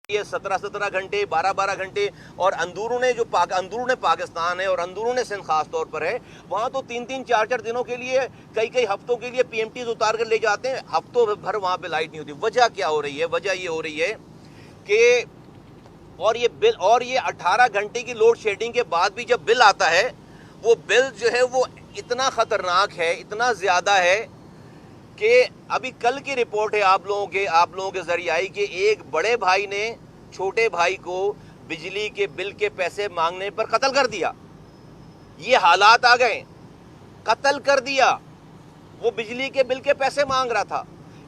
یہ 17 گھنٹے 12 گھنٹے، اور اندرون پاکستان ہے اور اندرون سندھ خاص طور پر ہے، وہاں تو 3 4 دنوں کے لیے، کئی ہفتوں کے لیے پی ایم ٹیز اتار کر لے جاتے ہیں، ہفتوں بھر وہاں پہ لائٹ نہیں ہوتی۔ وجہ کیا ہو رہی ہے؟ وجہ یہ ہو رہی ہے کہ اور یہ 18 گھنٹے کی لوڈ شیڈنگ کے بعد بھی جب بل آتا ہے، وہ بل جو ہے وہ اتنا خطرناک ہے، اتنا زیادہ ہے کہ ابھی کل کی رپورٹ ہے آپ لوگوں کے ذریعے آئی کہ ایک بڑے بھائی نے چھوٹے بھائی کو بجلی کے بل کے پیسے مانگنے پر قتل کر دیا۔ یہ حالات آ گئے، قتل کر دیا، وہ بجلی کے بل کے پیسے مانگ رہا تھا۔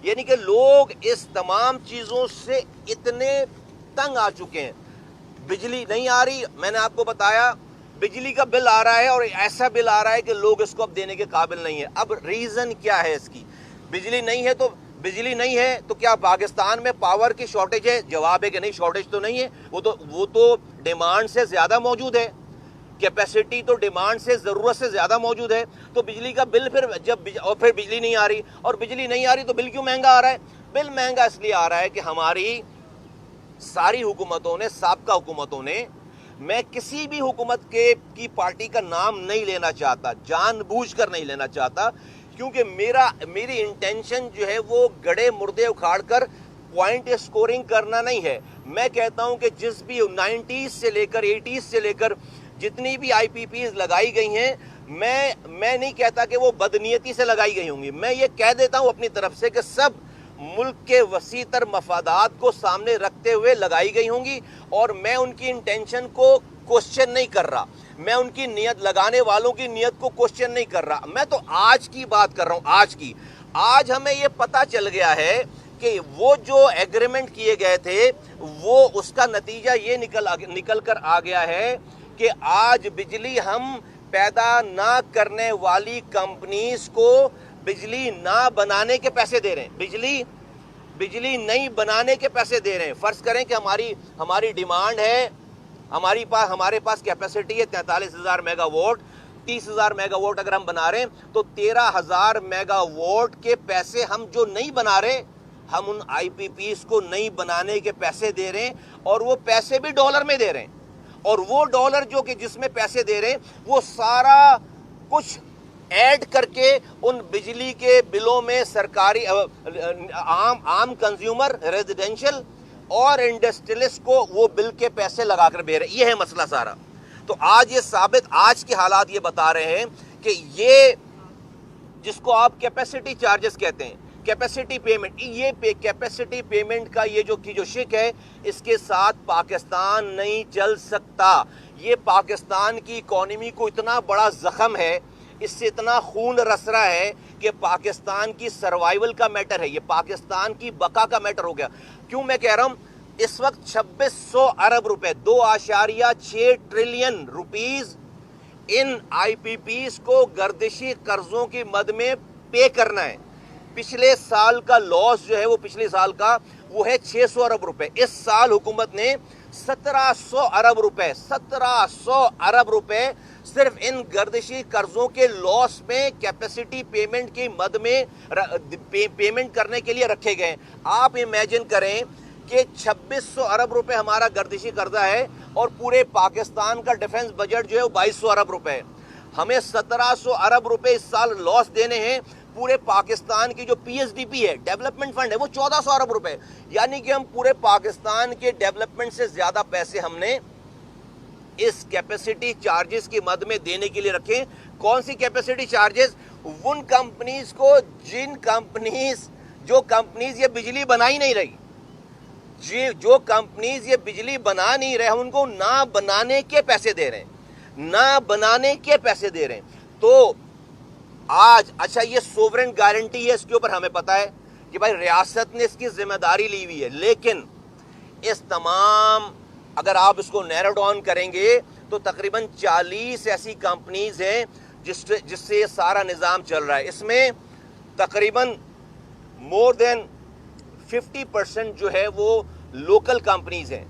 یعنی کہ لوگ اس تمام چیزوں سے اتنے تنگ آ چکے ہیں۔ بجلی نہیں آ رہی، میں نے آپ کو بتایا، بجلی کا بل آ رہا ہے اور ایسا بل آ رہا ہے کہ لوگ اس کو اب دینے کے قابل نہیں ہیں۔ اب ریزن کیا ہے اس کی؟ بجلی نہیں ہے تو کیا پاکستان میں پاور کی شارٹیج ہے؟ جواب ہے کہ نہیں، شارٹیج تو نہیں ہے، وہ تو ڈیمانڈ سے زیادہ موجود ہے، کیپیسٹی تو ڈیمانڈ سے، ضرورت سے زیادہ موجود ہے۔ تو بجلی کا بل پھر بجلی نہیں آ رہی، اور بجلی نہیں آ رہی تو بل کیوں مہنگا آ رہا ہے؟ بل مہنگا اس لیے آ رہا ہے کہ ہماری ساری حکومتوں نے، سابقہ حکومتوں نے، میں کسی بھی حکومت کی پارٹی کا نام نہیں لینا چاہتا، جان بوجھ کر نہیں لینا چاہتا، کیونکہ میری انٹینشن جو ہے وہ گڑے مردے اکھاڑ کر پوائنٹ اسکورنگ کرنا نہیں ہے۔ میں کہتا ہوں کہ جس بھی 90s سے لے کر 80s سے لے کر جتنی بھی آئی پی پیز لگائی گئی ہیں، میں نہیں کہتا کہ وہ بدنیتی سے لگائی گئی ہوں گی، میں یہ کہہ دیتا ہوں اپنی طرف سے کہ سب ملک کے وسیع تر مفادات کو سامنے رکھتے ہوئے لگائی گئی ہوں گی، اور میں ان کی انٹینشن کو کوسچن نہیں کر رہا، میں ان کی نیت، لگانے والوں کی نیت کو کوسچن نہیں کر رہا، میں تو آج کی بات کر رہا ہوں۔ آج ہمیں یہ پتہ چل گیا ہے کہ وہ جو ایگریمنٹ کیے گئے تھے، وہ اس کا نتیجہ یہ نکل کر آ گیا ہے کہ آج بجلی ہم پیدا نہ کرنے والی کمپنیز کو بجلی نہ بنانے کے پیسے دے رہے ہیں، بجلی نہیں بنانے کے پیسے دے رہے ہیں۔ فرض کریں کہ ہماری ڈیمانڈ ہے، ہمارے پاس کیپیسٹی ہے 43,000 میگا واٹ، 30,000 میگا واٹ اگر ہم بنا رہے ہیں تو 13,000 میگا واٹ کے پیسے ہم جو نہیں بنا رہے، ہم ان آئی پی پیز کو نہیں بنانے کے پیسے دے رہے ہیں، اور وہ پیسے بھی ڈالر میں دے رہے ہیں، اور وہ ڈالر جو کہ جس میں پیسے دے رہے ہیں وہ سارا کچھ ایڈ کر کے ان بجلی کے بلوں میں سرکاری عام کنزیومر، ریزیڈینشل اور انڈسٹریلسٹ کو وہ بل کے پیسے لگا کر دے رہے ہیں۔ یہ ہے مسئلہ سارا۔ تو آج کے حالات یہ بتا رہے ہیں کہ یہ جس کو آپ کیپیسٹی چارجز کہتے ہیں، کیپیسٹی پیمنٹ، یہ کیپیسٹی پیمنٹ کا یہ جو شک ہے، اس کے ساتھ پاکستان نہیں چل سکتا۔ یہ پاکستان کی اکانومی کو اتنا بڑا زخم ہے، اس سے اتنا خون رس رہا ہے کہ پاکستان کی سروائیول کا میٹر ہے، یہ پاکستان کی بقا کا میٹر ہو گیا۔ کیوں میں کہہ رہا ہوں؟ اس وقت 2600 ارب روپے، 2.6 ٹریلین روپیز ان آئی پی پیز کو گردشی قرضوں کی مد میں پے کرنا ہے۔ پچھلے سال کا لاس جو ہے وہ پچھلے سال کا وہ ہے 600 ارب روپے۔ اس سال حکومت نے 1700 ارب روپے صرف ان گردشی قرضوں کے لاس میں کیپیسٹی پیمنٹ کی مد میں پیمنٹ کرنے کے لیے رکھے گئے۔ آپ امیجن کریں کہ 2600 ارب روپے ہمارا گردشی قرضہ ہے، اور پورے پاکستان کا ڈیفنس بجٹ جو ہے وہ 2200 ارب روپے ہے، ہمیں 1700 ارب روپے اس سال لاس دینے ہیں۔ پورے پاکستان کی جو پی ایس ڈی پی ہے، ڈیولپمنٹ فنڈ ہے، وہ 1400 ارب روپے، یعنی کہ ہم پورے پاکستان کے ڈیولپمنٹ سے زیادہ پیسے ہم نے اس کیپیسٹی چارجز کی مد میں دینے کے لیے رکھیں۔ کون سی کیپیسٹی چارجز؟ ان کمپنیز کو جو کمپنیز یہ بجلی بنا ہی نہیں رہی، جو کمپنیز یہ بجلی بنا نہیں رہے، ان کو نہ بنانے کے پیسے دے رہے ہیں، تو آج اچھا یہ سوورن گارنٹی ہے، اس کے اوپر ہمیں پتا ہے کہ بھائی ریاست نے اس کی ذمہ داری لی ہوئی ہے، لیکن اس تمام اگر آپ اس کو نیرو ڈاؤن کریں گے تو تقریباً 40 ایسی کمپنیز ہیں جس سے یہ سارا نظام چل رہا ہے۔ اس میں تقریباً مور دین 50% جو ہے وہ لوکل کمپنیز ہیں،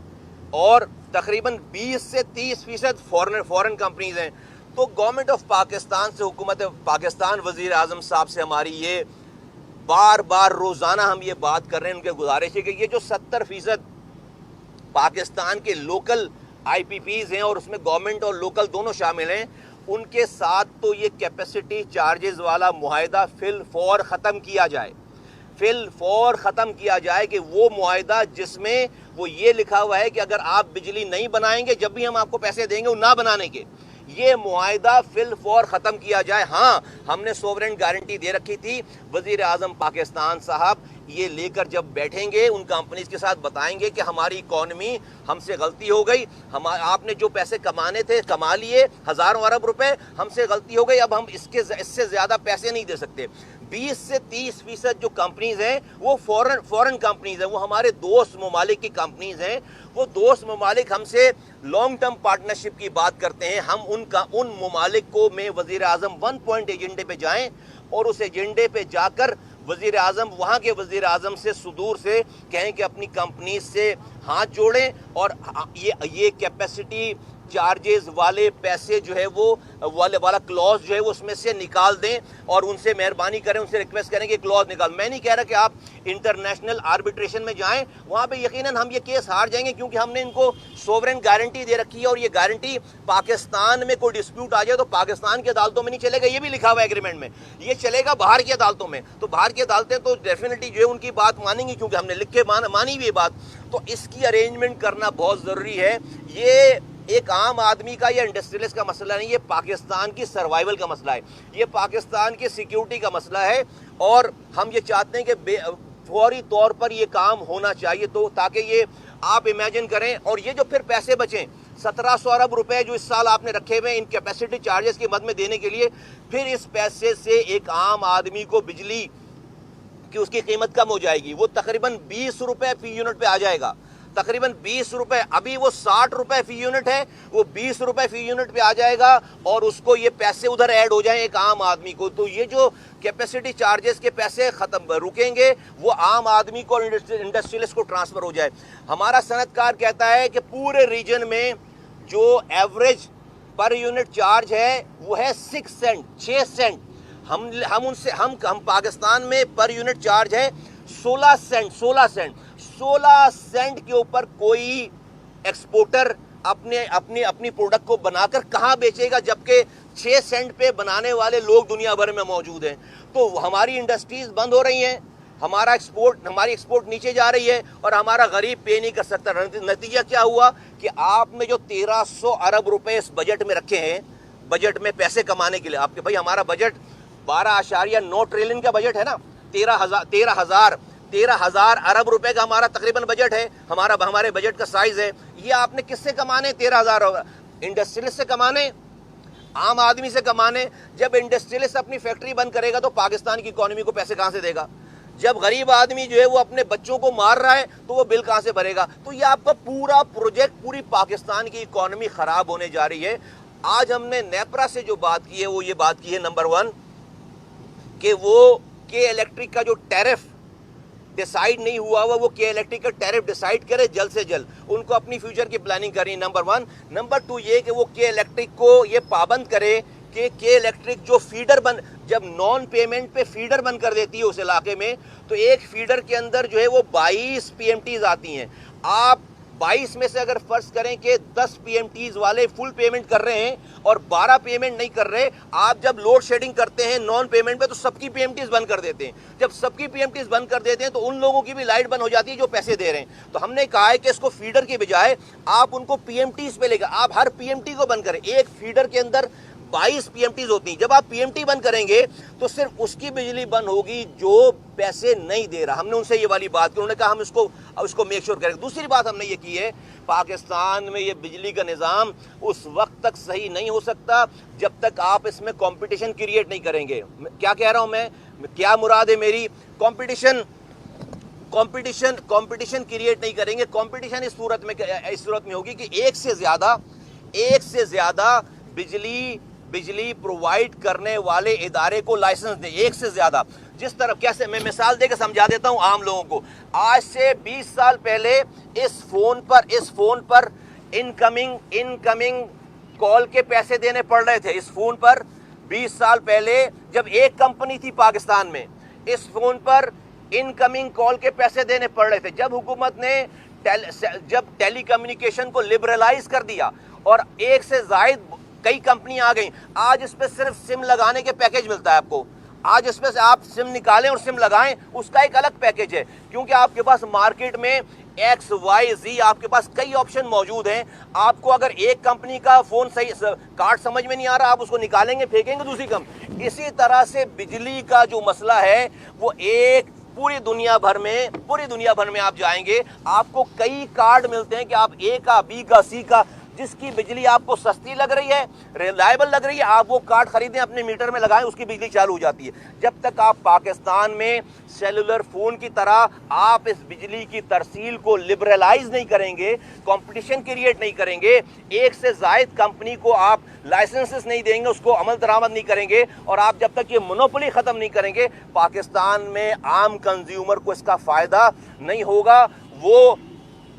اور تقریباً 20 سے 30% فورن کمپنیز ہیں۔ تو گورنمنٹ آف پاکستان سے، حکومت پاکستان، وزیر اعظم صاحب سے ہماری یہ بار بار روزانہ ہم یہ بات کر رہے ہیں، ان کے گزارش ہے کہ یہ جو 70% پاکستان کے لوکل آئی پی پیز ہیں اور اس میں گورنمنٹ اور لوکل دونوں شامل ہیں، ان کے ساتھ تو یہ کیپیسٹی چارجز والا معاہدہ فی الفور ختم کیا جائے، فی الفور ختم کیا جائے، کہ وہ معاہدہ جس میں وہ یہ لکھا ہوا ہے کہ اگر آپ بجلی نہیں بنائیں گے، جب بھی ہم آپ کو پیسے دیں گے وہ نہ بنانے کے، یہ معاہدہ فی الفور ختم کیا جائے۔ ہاں، ہم نے سوورن گارنٹی دے رکھی تھی، وزیر اعظم پاکستان صاحب یہ لے کر جب بیٹھیں گے ان کمپنیز کے ساتھ بتائیں گے کہ ہماری اکانومی، ہم سے غلطی ہو گئی، آپ نے جو پیسے کمانے تھے کما لیے، ہزاروں ارب روپے، ہم سے غلطی ہو گئی، اب ہم اس سے زیادہ پیسے نہیں دے سکتے۔ 20 سے 30% جو کمپنیز ہیں وہ فورن کمپنیز ہیں، وہ ہمارے دوست ممالک کی کمپنیز ہیں، وہ دوست ممالک ہم سے لانگ ٹرم پارٹنرشپ کی بات کرتے ہیں۔ ہم ان ممالک کو میں وزیر اعظم 1 پوائنٹ ایجنڈے پہ جائیں اور اس ایجنڈے پہ جا کر وزیر اعظم، وہاں کے وزیر اعظم سے صدور سے کہیں کہ اپنی کمپنیز سے ہاتھ جوڑیں اور یہ کیپیسٹی چارجز والے پیسے جو ہے وہ والا کلوز جو ہے وہ اس میں سے نکال دیں، اور ان سے مہربانی کریں، ان سے ریکویسٹ کریں کہ کلوز نکال۔ میں نہیں کہہ رہا کہ آپ انٹرنیشنل آربیٹریشن میں جائیں، وہاں پہ یقیناً ہم یہ کیس ہار جائیں گے، کیونکہ ہم نے ان کو سوورن گارنٹی دے رکھی ہے، اور یہ گارنٹی پاکستان میں کوئی ڈسپیوٹ آ جائے تو پاکستان کی عدالتوں میں نہیں چلے گا، یہ بھی لکھا ہوا ہے ایگریمنٹ میں، یہ چلے گا باہر کی عدالتوں میں۔ تو باہر کی عدالتیں تو ڈیفینیٹلی جو ہے ان کی بات مانیں گی، کیونکہ ہم نے لکھ کے مانی ہوئی بات۔ تو اس کی ارینجمنٹ کرنا بہت ضروری ہے۔ یہ ایک عام آدمی کا یا انڈسٹریلسٹ کا مسئلہ نہیں، یہ پاکستان کی سروائیول کا مسئلہ ہے، یہ پاکستان کی سیکیورٹی کا مسئلہ ہے، اور ہم یہ چاہتے ہیں کہ فوری طور پر یہ کام ہونا چاہیے، تو تاکہ یہ آپ امیجن کریں، اور یہ جو پھر پیسے بچیں 1700 ارب روپے جو اس سال آپ نے رکھے ہوئے ان کیپیسٹی چارجز کی مد میں دینے کے لیے، پھر اس پیسے سے ایک عام آدمی کو بجلی کہ اس کی قیمت کم ہو جائے گی، وہ تقریباً 20 روپے فی یونٹ پہ آ جائے گا، تقریباً 20 روپے، ابھی وہ 60 روپے فی یونٹ ہے، وہ 20 روپے فی یونٹ پہ آ جائے گا، اور اس کو یہ پیسے ادھر ایڈ ہو جائیں ایک عام آدمی کو، تو یہ جو کیپیسٹی چارجز کے پیسے رکیں گے وہ عام آدمی کو اور انڈسٹریلسٹ کو ٹرانسفر ہو جائے۔ ہمارا صنعت کار کہتا ہے کہ پورے ریجن میں جو ایوریج پر یونٹ چارج ہے وہ ہے 6 سینٹ، 6 سینٹ۔ ہم پاکستان میں پر یونٹ چارج ہے 16 سینٹ، 16 سینٹ کے اوپر کوئی ایکسپورٹر اپنی پروڈکٹ کو بنا کر کہاں بیچے گا، جبکہ 6 سینٹ پہ بنانے والے لوگ دنیا بھر میں موجود ہیں۔ تو ہماری انڈسٹریز بند ہو رہی ہیں، ہماری ایکسپورٹ نیچے جا رہی ہے، اور ہمارا غریب پے نہیں کر سکتا۔ نتیجہ کیا ہوا کہ آپ نے جو 1300 ارب روپے اس بجٹ میں رکھے ہیں، بجٹ میں پیسے کمانے کے لیے، آپ کے بھائی ہمارا بجٹ 12.9 ٹریلین کا بجٹ ہے نا، 13,000 ارب روپے کا ہمارا تقریباً بجٹ ہے، ہمارے بجٹ کا سائز ہے۔ یہ آپ نے کس سے کمانے؟ 13,000 انڈسٹریلسٹ سے کمانے، عام آدمی سے کمانے۔ جب انڈسٹریلسٹ اپنی فیکٹری بند کرے گا تو پاکستان کی اکانومی کو پیسے کہاں سے دے گا؟ جب غریب آدمی جو ہے وہ اپنے بچوں کو مار رہا ہے تو وہ بل کہاں سے بھرے گا؟ تو یہ آپ کا پورا پروجیکٹ، پوری پاکستان کی اکانومی خراب ہونے جا رہی ہے۔ آج ہم نے نیپرا سے جو بات کی ہے وہ یہ بات کی ہے، نمبر 1 کہ وہ کے الیکٹرک کا جو ٹیرف ڈیسائیڈ نہیں ہوا وہ کے الیکٹرک کا ٹیرف ڈیسائیڈ کرے جلد سے جلد، ان کو اپنی فیوچر کی پلاننگ کرنی ہے، نمبر 1۔ نمبر 2 یہ کہ وہ کے الیکٹرک کو یہ پابند کرے کہ کے الیکٹرک جو فیڈر جب نان پیمنٹ پہ فیڈر بند کر دیتی ہے اس علاقے میں، تو ایک فیڈر کے اندر جو ہے وہ 22 پی ایم ٹیز آتی ہیں۔ آپ 22 میں سے اگر فرض کریں کہ 10 پی ایم ٹیز والے فل پیمنٹ کر رہے ہیں اور 12 پیمنٹ نہیں کر رہے، آپ جب لوڈ شیڈنگ کرتے ہیں نان پیمنٹ پہ تو سب کی پی ایم ٹیز بند کر دیتے ہیں۔ جب سب کی پی ایم ٹیز بند کر دیتے ہیں تو ان لوگوں کی بھی لائٹ بند ہو جاتی ہے جو پیسے دے رہے ہیں۔ تو ہم نے کہا ہے کہ اس کو فیڈر کے بجائے آپ ان کو پی ایم ٹیز پہ لے کر آپ ہر پی ایم ٹی کو بند کریں۔ ایک فیڈر کے اندر 22 پی ایم ٹیز ہوتی ہیں، جب آپ پی ایم ٹی بند کریں گے تو صرف اس کی بجلی بند ہوگی جو پیسے نہیں دے رہا۔ ہم نے ان سے یہ والی بات کی، انہوں نے کہا ہم اس کو میک شور کریں گے۔ دوسری بات ہم نے یہ کی ہے، پاکستان میں یہ بجلی کا نظام اس وقت تک صحیح نہیں ہو سکتا جب تک آپ اس میں کمپٹیشن کریٹ نہیں کریں گے۔ کیا کہہ رہا ہوں میں، کیا مراد ہے میری؟ کمپٹیشن کریٹ نہیں کریں گے۔ کمپٹیشن اس صورت میں ہوگی کہ ایک سے زیادہ بجلی پرووائڈ کرنے والے ادارے کو لائسنس دیں، ایک سے زیادہ۔ جس طرح کیسے، میں مثال دے کے سمجھا دیتا ہوں عام لوگوں کو۔ آج سے 20 سال پہلے اس فون پر انکمنگ کال کے پیسے دینے پڑ رہے تھے۔ اس فون پر 20 سال پہلے جب ایک کمپنی تھی پاکستان میں، اس فون پر انکمنگ کال کے پیسے دینے پڑ رہے تھے۔ جب حکومت نے جب ٹیلی کمیونیکیشن کو لبرلائز کر دیا اور ایک سے زائد کئی کمپنیاں آ گئیں، آج اس پہ صرف سم لگانے کے پیکیج ملتا ہے آپ کو. آج اس میں سے آپ سم نکالیں اور سم لگائیں، اس کا ایک الگ پیکیج ہے، کیونکہ آپ کے پاس مارکیٹ میں ایکس وائی زی آپ کے پاس کئی آپشن موجود ہیں. آپ کو اگر ایک کمپنی کا فون صحیح کارڈ سمجھ میں نہیں آ رہا، آپ اس کو نکالیں گے پھینکیں گے دوسری کمپنی. اسی طرح سے بجلی کا جو مسئلہ ہے وہ ایک پوری دنیا بھر میں آپ جائیں گے، آپ کو کئی کارڈ ملتے ہیں کہ آپ اے کا، بی کا، سی کا، جس کی بجلی آپ کو سستی لگ رہی ہے، ریلائبل لگ رہی ہے، آپ وہ کارڈ خریدیں، اپنے میٹر میں لگائیں، اس کی بجلی چالو ہو جاتی ہے. جب تک آپ پاکستان میں سیلولر فون کی طرح آپ اس بجلی کی ترسیل کو لبرلائز نہیں کریں گے، کمپٹیشن کریٹ نہیں کریں گے، ایک سے زائد کمپنی کو آپ لائسنسز نہیں دیں گے، اس کو عمل درآمد نہیں کریں گے، اور آپ جب تک یہ مونوپولی ختم نہیں کریں گے، پاکستان میں عام کنزیومر کو اس کا فائدہ نہیں ہوگا. وہ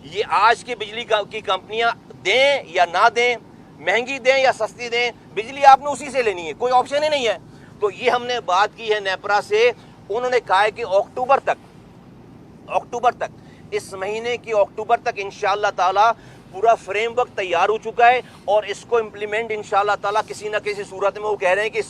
یہ آج کی بجلی کی کمپنیاں دیں یا نہ دیں، مہنگی دیں یا سستی دیں، بجلی آپ نے اسی سے لینی ہے، کوئی آپشن ہی نہیں ہے. تو یہ ہم نے بات کی ہے نیپرا سے، انہوں نے کہا ہے کہ اکتوبر تک اس مہینے کی اکتوبر تک انشاءاللہ تعالی پورا فریم ورک تیار ہو چکا ہے، اور اس کو امپلیمنٹ انشاءاللہ تعالی کسی نہ کسی صورت میں وہ کہہ رہے ہیں کہ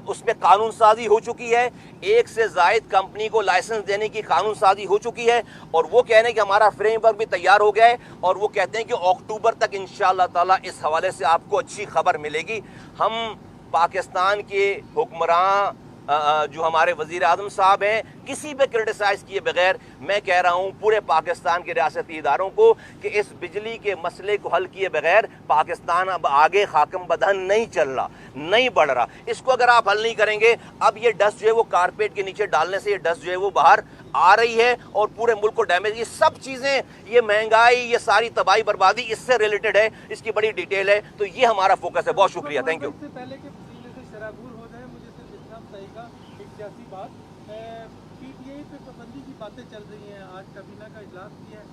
اس میں قانون سازی ہو چکی ہے، ایک سے زائد کمپنی کو لائسنس دینے کی قانون سازی ہو چکی ہے، اور وہ کہہ رہے ہیں کہ ہمارا فریم ورک بھی تیار ہو گیا ہے، اور وہ کہتے ہیں کہ اکتوبر تک انشاءاللہ تعالی اس حوالے سے آپ کو اچھی خبر ملے گی. ہم پاکستان کے حکمراں جو ہمارے وزیر اعظم صاحب ہیں، کسی پہ کرٹیسائز کیے بغیر میں کہہ رہا ہوں پورے پاکستان کے ریاستی اداروں کو کہ اس بجلی کے مسئلے کو حل کیے بغیر پاکستان اب آگے خاکم بدہن نہیں چل رہا، نہیں بڑھ رہا. اس کو اگر آپ حل نہیں کریں گے، اب یہ ڈسٹ جو ہے وہ کارپیٹ کے نیچے ڈالنے سے یہ ڈسٹ جو ہے وہ باہر آ رہی ہے اور پورے ملک کو ڈیمیج. یہ سب چیزیں، یہ مہنگائی، یہ ساری تباہی بربادی اس سے ریلیٹڈ ہے، اس کی بڑی ڈیٹیل ہے. تو یہ ہمارا فوکس ہے. بہت شکریہ، تھینک یو. سیاسی بات پی ٹی آئی پہ پابندی کی باتیں چل رہی ہیں، آج کابینہ کا اجلاس کیا ہے،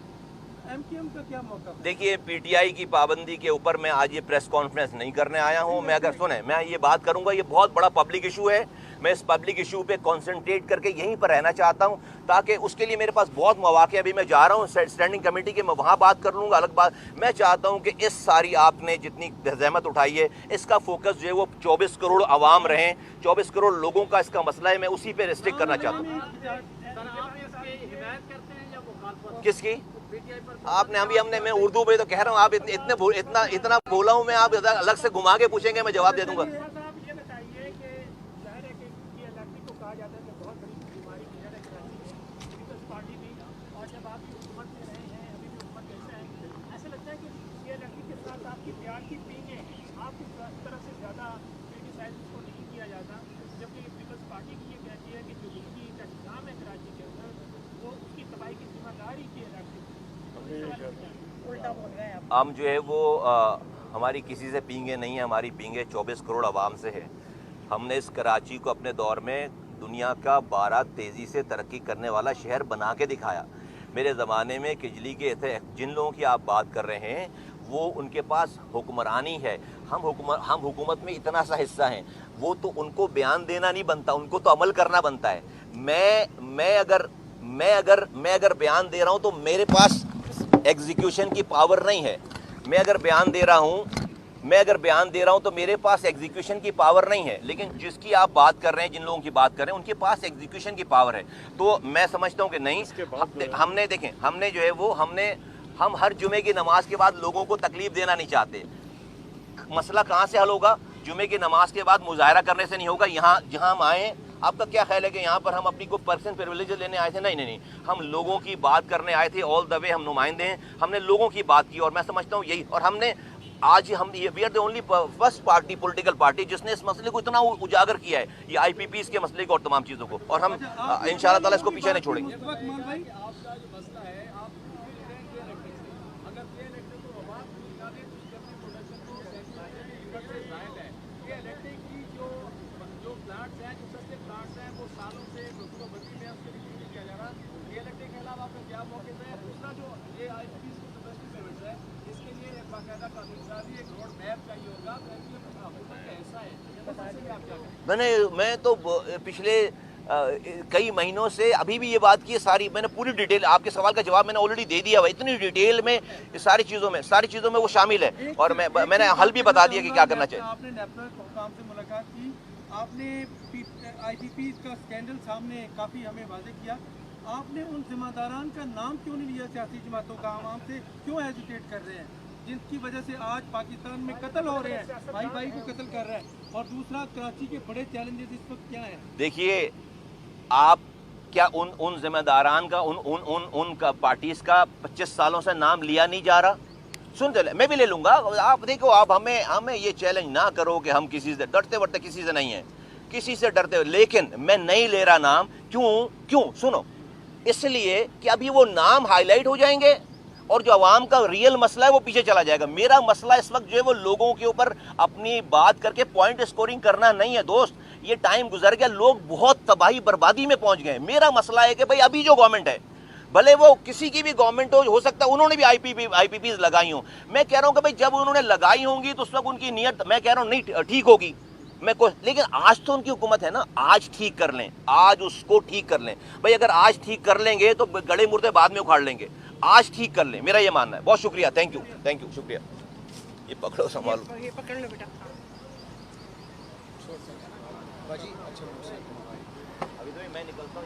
ایم کیو ایم کا کیا موقع ہے؟ دیکھیے پی ٹی آئی کی پابندی کے اوپر میں آج یہ پریس کانفرنس نہیں کرنے آیا ہوں. میں اگر سنیں، میں یہ بات کروں گا، یہ بہت بڑا پبلک ایشو ہے، میں اس پبلک ایشو پہ کنسنٹریٹ کر کے یہیں پر رہنا چاہتا ہوں، تاکہ اس کے لیے میرے پاس بہت مواقع. ابھی میں جا رہا ہوں اسٹینڈنگ کمیٹی کے، میں وہاں بات کر لوں گا، الگ بات. میں چاہتا ہوں کہ اس ساری آپ نے جتنی زحمت اٹھائی ہے، اس کا فوکس جو ہے وہ 24 کروڑ عوام رہیں، 24 کروڑ لوگوں کا اس کا مسئلہ ہے، میں اسی پہ ریسٹرکٹ کرنا چاہتا ہوں. کس کی؟ آپ نے میں اردو میں تو کہہ رہا ہوں، آپ اتنا بولا ہوں میں، آپ الگ سے گھما کے پوچھیں گے، میں جواب دے دوں گا. ہم جو ہے وہ ہماری کسی سے پینگیں نہیں ہیں، ہماری پینگیں 24 کروڑ عوام سے ہے. ہم نے اس کراچی کو اپنے دور میں دنیا کا 12 تیزی سے ترقی کرنے والا شہر بنا کے دکھایا. میرے زمانے میں کجلی کے تھے، جن لوگوں کی آپ بات کر رہے ہیں وہ ان کے پاس حکمرانی ہے، ہم حکومت میں اتنا سا حصہ ہیں، وہ تو ان کو بیان دینا نہیں بنتا، ان کو تو عمل کرنا بنتا ہے. میں اگر بیان دے رہا ہوں تو میرے پاس ایگزیکیوشن کی پاور نہیں ہے. میں اگر بیان دے رہا ہوں تو میرے پاس ایگزیکیوشن کی پاور نہیں ہے، لیکن جس کی آپ بات کر رہے ہیں، جن لوگوں کی بات کر رہے ہیں، ان کے پاس ایگزیکیوشن کی پاور ہے. تو میں سمجھتا ہوں کہ نہیں، ہم ہر جمعے کی نماز کے بعد لوگوں کو تکلیف دینا نہیں چاہتے. مسئلہ کہاں سے حل ہوگا؟ جمعے کی نماز کے بعد مظاہرہ کرنے سے نہیں ہوگا. جہاں ہم آئے، آپ کا کیا خیال ہے کہ یہاں پر ہم اپنی کوئی پرسنل پریویلیج لینے آئے تھے؟ نہیں، ہم لوگوں کی بات کرنے آئے تھے. آل دا وے ہم نمائندے ہیں، ہم نے لوگوں کی بات کی، اور میں سمجھتا ہوں یہی. اور ہم نے آج we are the only first political party جس نے اس مسئلے کو اتنا اجاگر کیا ہے، یہ آئی پی پیز کے مسئلے کو اور تمام چیزوں کو، اور ہم انشاءاللہ تعالیٰ اس کو پیچھے نہیں چھوڑیں گے. میں تو پچھلے کئی مہینوں سے ابھی بھی یہ بات کی ہے ساری. میں نے پوری ڈیٹیل, آپ کے سوال کا جواب میں نے آلریڈی دے دیا ہوا, اتنی ڈیٹیل میں ساری چیزوں میں وہ شامل ہے, اور میں نے حل بھی بتا دیا کہ کیا کرنا چاہیے. آپ نے نیپرا حکام سے ملاقات کی, آپ نے آئی پی پی کا اسکینڈل سامنے کافی ہمیں واضح کیا, آپ نے ان ذمہ داران کا نام کیوں نہیں لیا سیاسی جماعتوں کا, عوام سے کیوں ایجوکیٹ کر رہے ہیں جن کی وجہ سے آج پاکستان میں قتل ہو رہے ہیں, بھائی بھائی کو قتل کر رہے ہیں؟ اور دوسرا, کراچی کے بڑے چیلنجز اس وقت کیا ہیں؟ دیکھیے, آپ کیا ان ذمہ داران کا ان کا پارٹیز کا 25 سالوں سے نام لیا نہیں جا رہا؟ سنتے لیں, میں بھی لے لوں گا. آپ دیکھو, آپ ہمیں یہ چیلنج نہ کرو کہ ہم کسی سے ڈرتے ورتے کسی سے نہیں ہیں, کسی سے ڈرتے, لیکن میں نہیں لے رہا نام. کیوں سنو, اس لیے کہ ابھی وہ نام ہائی لائٹ ہو جائیں گے اور جو عوام کا ریئل مسئلہ ہے وہ پیچھے چلا جائے گا. میرا مسئلہ اس وقت جو ہے وہ لوگوں کے اوپر اپنی بات کر کے پوائنٹ اسکورنگ کرنا نہیں ہے دوست. یہ ٹائم گزر گیا, لوگ بہت تباہی بربادی میں پہنچ گئے. میرا مسئلہ ہے کہ بھئی ابھی جو گورنمنٹ ہے, بھلے وہ کسی کی بھی گورنمنٹ ہو سکتا ہے انہوں نے بھی آئی پی پیز لگائی ہوں, میں کہہ رہا ہوں کہ بھئی جب انہوں نے لگائی ہوں گی تو اس وقت ان کی نیت میں کہہ رہا ہوں نہیں ٹھیک ہوگی, لیکن آج تو ان کی حکومت ہے نا, آج ٹھیک کر لیں, آج اس کو ٹھیک کر لیں. بھئی اگر آج ٹھیک کر لیں گے تو گڑے مردے بعد میں اکھاڑ لیں گے. آج ٹھیک کر لیں, میرا یہ ماننا ہے. بہت شکریہ, تھینک یو, شکریہ. یہ پکڑو, سنبھالو. یہ پکڑ لو بیٹا. ابھی تو میں نکلتا ہوں.